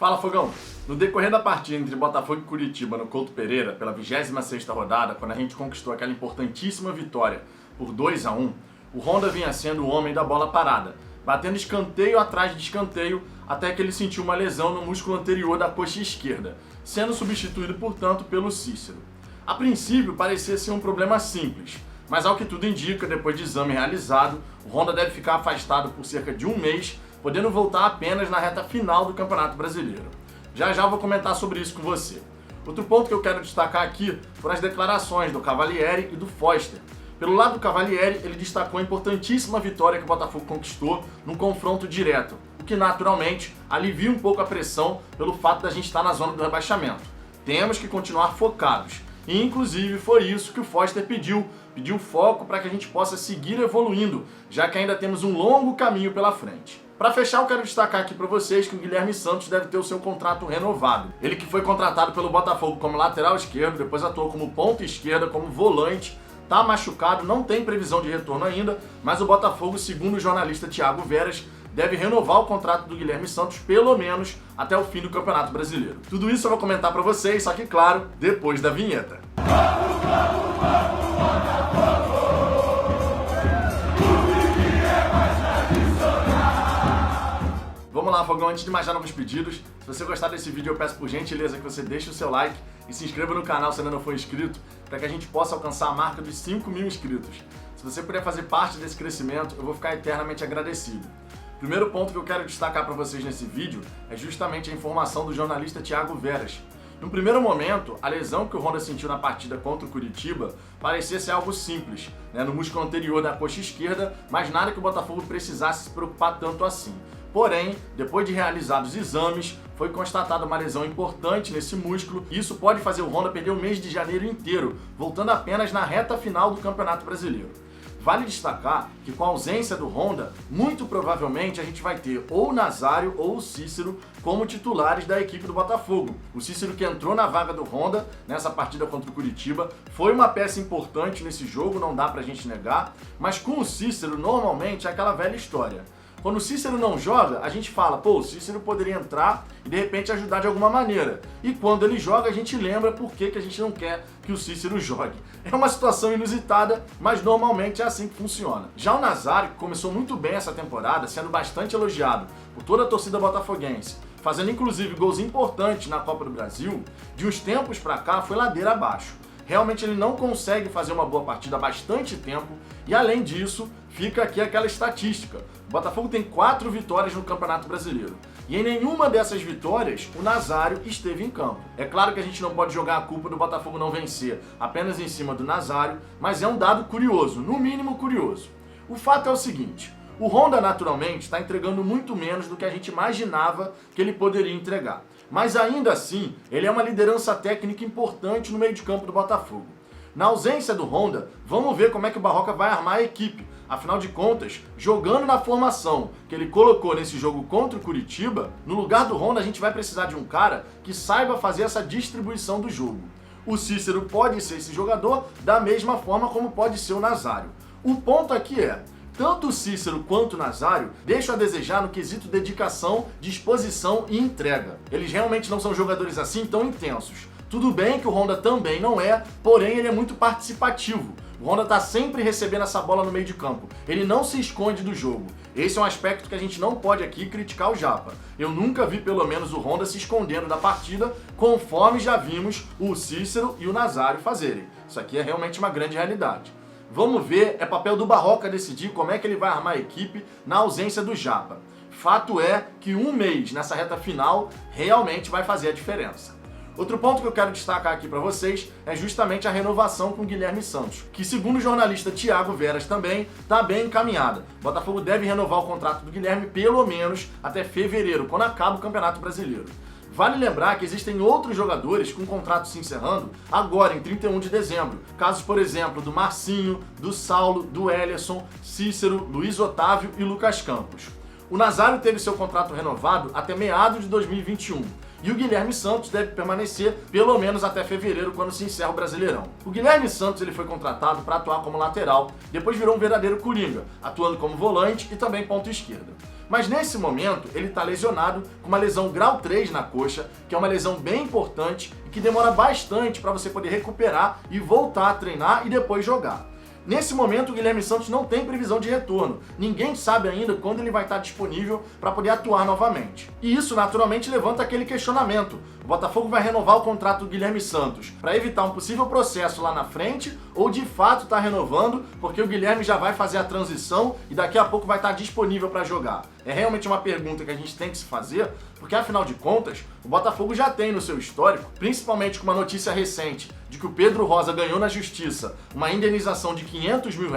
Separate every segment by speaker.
Speaker 1: Fala, Fogão! No decorrer da partida entre Botafogo e Curitiba no Couto Pereira, pela 26ª rodada, quando a gente conquistou aquela importantíssima vitória por 2-1, o Honda vinha sendo o homem da bola parada, batendo escanteio atrás de escanteio até que ele sentiu uma lesão no músculo anterior da coxa esquerda, sendo substituído, portanto, pelo Cícero. A princípio parecia ser um problema simples, mas ao que tudo indica, depois de exame realizado, o Honda deve ficar afastado por cerca de um mês, podendo voltar apenas na reta final do Campeonato Brasileiro. Já eu vou comentar sobre isso com você. Outro ponto que eu quero destacar aqui foram as declarações do Cavalieri e do Foster. Pelo lado do Cavalieri, ele destacou a importantíssima vitória que o Botafogo conquistou num confronto direto, o que naturalmente alivia um pouco a pressão pelo fato da gente estar na zona do rebaixamento. Temos que continuar focados. E inclusive foi isso que o Foster pediu foco para que a gente possa seguir evoluindo, já que ainda temos um longo caminho pela frente. Para fechar, eu quero destacar aqui para vocês que o Guilherme Santos deve ter o seu contrato renovado. Ele que foi contratado pelo Botafogo como lateral esquerdo, depois atuou como ponta esquerda, como volante, tá machucado, não tem previsão de retorno ainda, mas o Botafogo, segundo o jornalista Thiago Veras, deve renovar o contrato do Guilherme Santos pelo menos até o fim do Campeonato Brasileiro. Tudo isso eu vou comentar para vocês, só que claro, depois da vinheta. Vamos lá, Fogão, antes de mais nada, novos pedidos. Se você gostar desse vídeo, eu peço por gentileza que você deixe o seu like e se inscreva no canal se ainda não for inscrito, para que a gente possa alcançar a marca dos 5.000 inscritos. Se você puder fazer parte desse crescimento, eu vou ficar eternamente agradecido. O primeiro ponto que eu quero destacar para vocês nesse vídeo é justamente a informação do jornalista Thiago Veras. No primeiro momento, a lesão que o Honda sentiu na partida contra o Curitiba parecia ser algo simples, no músculo anterior da coxa esquerda, mas nada que o Botafogo precisasse se preocupar tanto assim. Porém, depois de realizados exames, foi constatada uma lesão importante nesse músculo e isso pode fazer o Honda perder o mês de janeiro inteiro, voltando apenas na reta final do Campeonato Brasileiro. Vale destacar que com a ausência do Honda, muito provavelmente a gente vai ter ou o Nazário ou o Cícero como titulares da equipe do Botafogo. O Cícero, que entrou na vaga do Honda nessa partida contra o Curitiba, foi uma peça importante nesse jogo, não dá pra gente negar, mas com o Cícero normalmente é aquela velha história. Quando o Cícero não joga, a gente fala, pô, o Cícero poderia entrar e de repente ajudar de alguma maneira. E quando ele joga, a gente lembra por que a gente não quer que o Cícero jogue. É uma situação inusitada, mas normalmente é assim que funciona. Já o Nazário, que começou muito bem essa temporada, sendo bastante elogiado por toda a torcida botafoguense, fazendo inclusive gols importantes na Copa do Brasil, de uns tempos pra cá foi ladeira abaixo. Realmente ele não consegue fazer uma boa partida há bastante tempo e, além disso, fica aqui aquela estatística. O Botafogo tem 4 vitórias no Campeonato Brasileiro e em nenhuma dessas vitórias o Nazário esteve em campo. É claro que a gente não pode jogar a culpa do Botafogo não vencer apenas em cima do Nazário, mas é um dado curioso, no mínimo curioso. O fato é o seguinte: o Honda naturalmente está entregando muito menos do que a gente imaginava que ele poderia entregar. Mas ainda assim, ele é uma liderança técnica importante no meio de campo do Botafogo. Na ausência do Honda, vamos ver como é que o Barroca vai armar a equipe. Afinal de contas, jogando na formação que ele colocou nesse jogo contra o Curitiba, no lugar do Honda a gente vai precisar de um cara que saiba fazer essa distribuição do jogo. O Cícero pode ser esse jogador da mesma forma como pode ser o Nazário. O ponto aqui é: tanto o Cícero quanto o Nazário deixam a desejar no quesito dedicação, disposição e entrega. Eles realmente não são jogadores assim tão intensos. Tudo bem que o Honda também não é, porém ele é muito participativo. O Honda está sempre recebendo essa bola no meio de campo. Ele não se esconde do jogo. Esse é um aspecto que a gente não pode aqui criticar o Japa. Eu nunca vi pelo menos o Honda se escondendo da partida, conforme já vimos o Cícero e o Nazário fazerem. Isso aqui é realmente uma grande realidade. Vamos ver, é papel do Barroca decidir como é que ele vai armar a equipe na ausência do Japa. Fato é que um mês nessa reta final realmente vai fazer a diferença. Outro ponto que eu quero destacar aqui para vocês é justamente a renovação com o Guilherme Santos, que segundo o jornalista Thiago Veras também está bem encaminhada. O Botafogo deve renovar o contrato do Guilherme pelo menos até fevereiro, quando acaba o Campeonato Brasileiro. Vale lembrar que existem outros jogadores com contrato se encerrando agora, em 31 de dezembro. Casos, por exemplo, do Marcinho, do Saulo, do Ellerson, Cícero, Luiz Otávio e Lucas Campos. O Nazário teve seu contrato renovado até meados de 2021. E o Guilherme Santos deve permanecer pelo menos até fevereiro, quando se encerra o Brasileirão. O Guilherme Santos ele foi contratado para atuar como lateral, depois virou um verdadeiro coringa, atuando como volante e também ponta esquerda. Mas nesse momento ele está lesionado com uma lesão grau 3 na coxa, que é uma lesão bem importante e que demora bastante para você poder recuperar e voltar a treinar e depois jogar. Nesse momento, o Guilherme Santos não tem previsão de retorno. Ninguém sabe ainda quando ele vai estar disponível para poder atuar novamente. E isso, naturalmente, levanta aquele questionamento. O Botafogo vai renovar o contrato do Guilherme Santos para evitar um possível processo lá na frente ou, de fato, está renovando porque o Guilherme já vai fazer a transição e daqui a pouco vai estar disponível para jogar? É realmente uma pergunta que a gente tem que se fazer, porque, afinal de contas, o Botafogo já tem no seu histórico, principalmente com uma notícia recente de que o Pedro Rosa ganhou na justiça uma indenização de R$500 mil.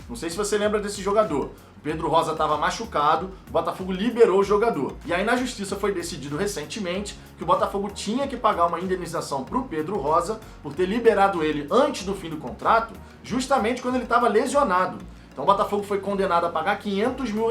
Speaker 1: Não sei se você lembra desse jogador. O Pedro Rosa estava machucado, o Botafogo liberou o jogador. E aí na justiça foi decidido recentemente que o Botafogo tinha que pagar uma indenização para o Pedro Rosa por ter liberado ele antes do fim do contrato, justamente quando ele estava lesionado. Então o Botafogo foi condenado a pagar R$500 mil.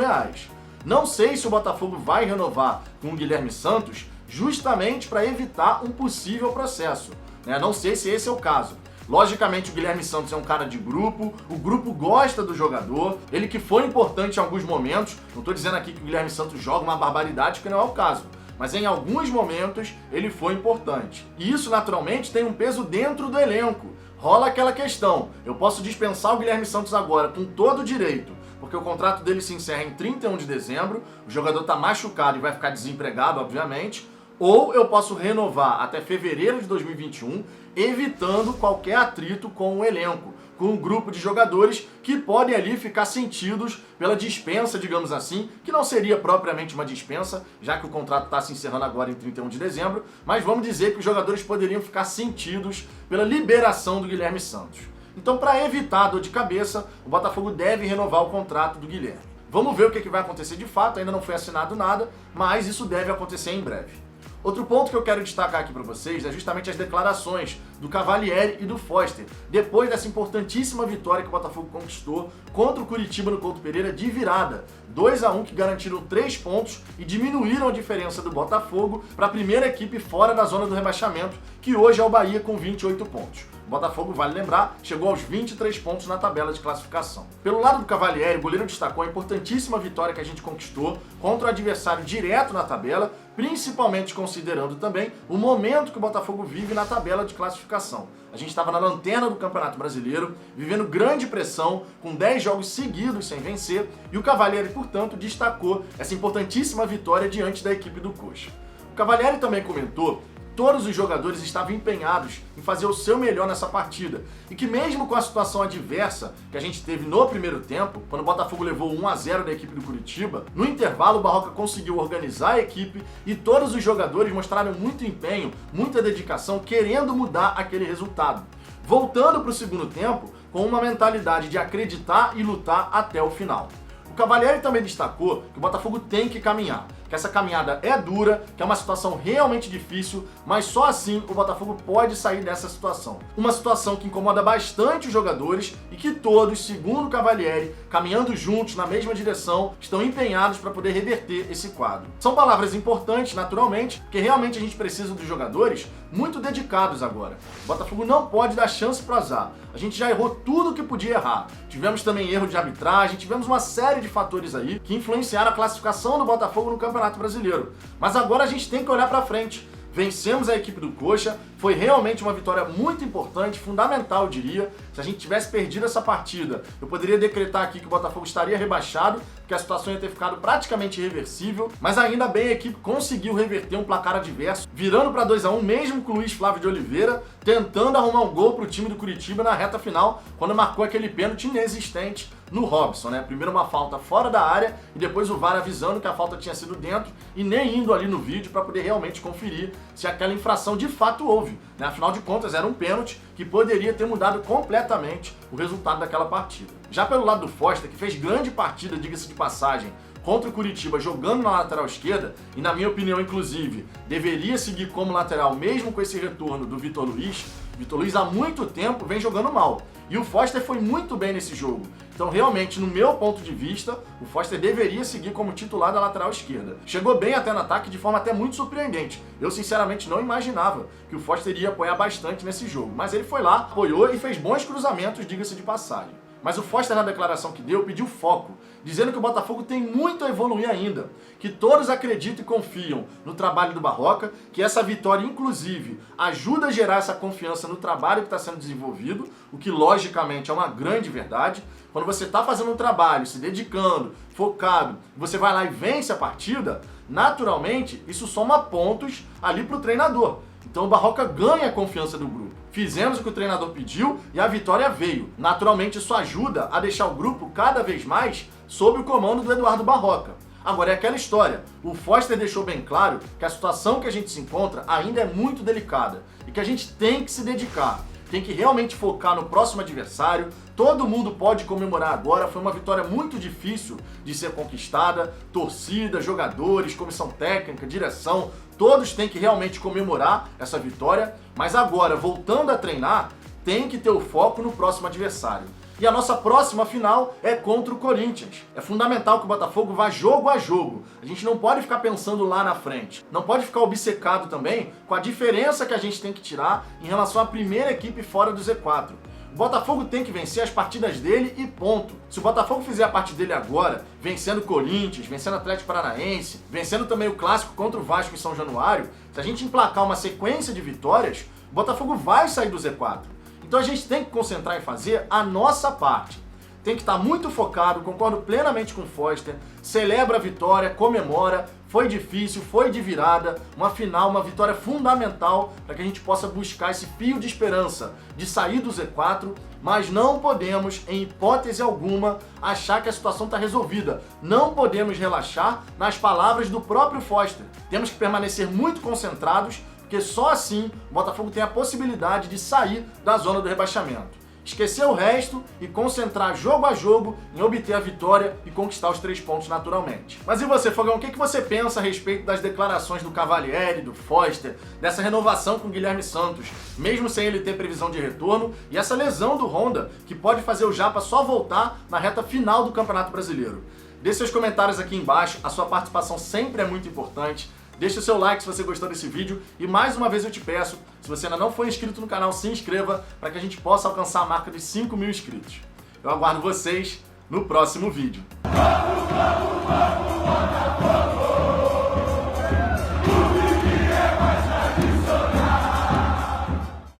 Speaker 1: Não sei se o Botafogo vai renovar com o Guilherme Santos justamente para evitar um possível processo. Não sei se esse é o caso. Logicamente, o Guilherme Santos é um cara de grupo, o grupo gosta do jogador, ele que foi importante em alguns momentos. Não estou dizendo aqui que o Guilherme Santos joga uma barbaridade, que não é o caso. Mas em alguns momentos ele foi importante. E isso, naturalmente, tem um peso dentro do elenco. Rola aquela questão, eu posso dispensar o Guilherme Santos agora com todo o direito, porque o contrato dele se encerra em 31 de dezembro, o jogador está machucado e vai ficar desempregado, obviamente, ou eu posso renovar até fevereiro de 2021, evitando qualquer atrito com o elenco, com um grupo de jogadores que podem ali ficar sentidos pela dispensa, digamos assim, que não seria propriamente uma dispensa, já que o contrato está se encerrando agora em 31 de dezembro, mas vamos dizer que os jogadores poderiam ficar sentidos pela liberação do Guilherme Santos. Então, para evitar a dor de cabeça, o Botafogo deve renovar o contrato do Guilherme. Vamos ver o que vai acontecer de fato, ainda não foi assinado nada, mas isso deve acontecer em breve. Outro ponto que eu quero destacar aqui para vocês é justamente as declarações do Cavalieri e do Foster, depois dessa importantíssima vitória que o Botafogo conquistou contra o Curitiba no Couto Pereira de virada, 2-1, que garantiram 3 pontos e diminuíram a diferença do Botafogo para a primeira equipe fora da zona do rebaixamento, que hoje é o Bahia com 28 pontos. O Botafogo, vale lembrar, chegou aos 23 pontos na tabela de classificação. Pelo lado do Cavalieri, o goleiro destacou a importantíssima vitória que a gente conquistou contra o adversário direto na tabela, principalmente considerando também o momento que o Botafogo vive na tabela de classificação. A gente estava na lanterna do Campeonato Brasileiro, vivendo grande pressão, com 10 jogos seguidos sem vencer, e o Cavalieri, portanto, destacou essa importantíssima vitória diante da equipe do Coxa. O Cavalieri também comentou todos os jogadores estavam empenhados em fazer o seu melhor nessa partida e que mesmo com a situação adversa que a gente teve no primeiro tempo, quando o Botafogo levou 1-0 da equipe do Curitiba, no intervalo o Barroca conseguiu organizar a equipe e todos os jogadores mostraram muito empenho, muita dedicação, querendo mudar aquele resultado. Voltando para o segundo tempo com uma mentalidade de acreditar e lutar até o final. O Cavalieri também destacou que o Botafogo tem que caminhar, que essa caminhada é dura, que é uma situação realmente difícil, mas só assim o Botafogo pode sair dessa situação. Uma situação que incomoda bastante os jogadores e que todos, segundo o Cavalieri, caminhando juntos na mesma direção, estão empenhados para poder reverter esse quadro. São palavras importantes, naturalmente, porque realmente a gente precisa dos jogadores muito dedicados agora. O Botafogo não pode dar chance para azar. A gente já errou tudo o que podia errar. Tivemos também erro de arbitragem, tivemos uma série de fatores aí que influenciaram a classificação do Botafogo no Campeonato Brasileiro. Mas agora a gente tem que olhar para frente. Vencemos a equipe do Coxa, foi realmente uma vitória muito importante, fundamental, eu diria. Se a gente tivesse perdido essa partida, eu poderia decretar aqui que o Botafogo estaria rebaixado, porque a situação ia ter ficado praticamente irreversível, mas ainda bem a equipe conseguiu reverter um placar adverso, virando para 2-1, mesmo com o Luiz Flávio de Oliveira, tentando arrumar um gol para o time do Curitiba na reta final, quando marcou aquele pênalti inexistente no Robson, né? Primeiro uma falta fora da área e depois o VAR avisando que a falta tinha sido dentro e nem indo ali no vídeo para poder realmente conferir se aquela infração de fato houve, né? Afinal de contas era um pênalti que poderia ter mudado completamente o resultado daquela partida. Já pelo lado do Foster, que fez grande partida, diga-se de passagem, contra o Curitiba jogando na lateral esquerda e, na minha opinião, inclusive, deveria seguir como lateral mesmo com esse retorno do Vitor Luiz. Vitor Luiz há muito tempo vem jogando mal e o Foster foi muito bem nesse jogo. Então, realmente, no meu ponto de vista, o Foster deveria seguir como titular da lateral esquerda. Chegou bem até no ataque de forma até muito surpreendente. Eu, sinceramente, não imaginava que o Foster iria apoiar bastante nesse jogo, mas ele foi lá, apoiou e fez bons cruzamentos, diga-se de passagem. Mas o Foster, na declaração que deu, pediu foco, dizendo que o Botafogo tem muito a evoluir ainda, que todos acreditam e confiam no trabalho do Barroca, que essa vitória, inclusive, ajuda a gerar essa confiança no trabalho que está sendo desenvolvido, o que, logicamente, é uma grande verdade. Quando você está fazendo um trabalho, se dedicando, focado, você vai lá e vence a partida, naturalmente, isso soma pontos ali para o treinador. Então o Barroca ganha a confiança do grupo. Fizemos o que o treinador pediu e a vitória veio. Naturalmente isso ajuda a deixar o grupo cada vez mais sob o comando do Eduardo Barroca. Agora é aquela história, o Foster deixou bem claro que a situação que a gente se encontra ainda é muito delicada e que a gente tem que se dedicar. Tem que realmente focar no próximo adversário. Todo mundo pode comemorar agora. Foi uma vitória muito difícil de ser conquistada. Torcida, jogadores, comissão técnica, direção, todos têm que realmente comemorar essa vitória. Mas agora, voltando a treinar, tem que ter o foco no próximo adversário. E a nossa próxima final é contra o Corinthians. É fundamental que o Botafogo vá jogo a jogo. A gente não pode ficar pensando lá na frente. Não pode ficar obcecado também com a diferença que a gente tem que tirar em relação à primeira equipe fora do Z4. O Botafogo tem que vencer as partidas dele e ponto. Se o Botafogo fizer a parte dele agora, vencendo o Corinthians, vencendo o Atlético Paranaense, vencendo também o clássico contra o Vasco em São Januário, se a gente emplacar uma sequência de vitórias, o Botafogo vai sair do Z4. Então a gente tem que concentrar em fazer a nossa parte. Tem que estar muito focado, concordo plenamente com o Foster, celebra a vitória, comemora, foi difícil, foi de virada, uma final, uma vitória fundamental para que a gente possa buscar esse fio de esperança de sair do Z4, mas não podemos, em hipótese alguma, achar que a situação está resolvida. Não podemos relaxar nas palavras do próprio Foster. Temos que permanecer muito concentrados, porque só assim o Botafogo tem a possibilidade de sair da zona do rebaixamento. Esquecer o resto e concentrar jogo a jogo em obter a vitória e conquistar os 3 pontos naturalmente. Mas e você, Fogão, o que você pensa a respeito das declarações do Cavalieri, do Foster, dessa renovação com o Guilherme Santos, mesmo sem ele ter previsão de retorno, e essa lesão do Honda, que pode fazer o Japa só voltar na reta final do Campeonato Brasileiro? Deixe seus comentários aqui embaixo, a sua participação sempre é muito importante. Deixe o seu like se você gostou desse vídeo e mais uma vez eu te peço, se você ainda não for inscrito no canal, se inscreva para que a gente possa alcançar a marca de 5.000 inscritos. Eu aguardo vocês no próximo vídeo.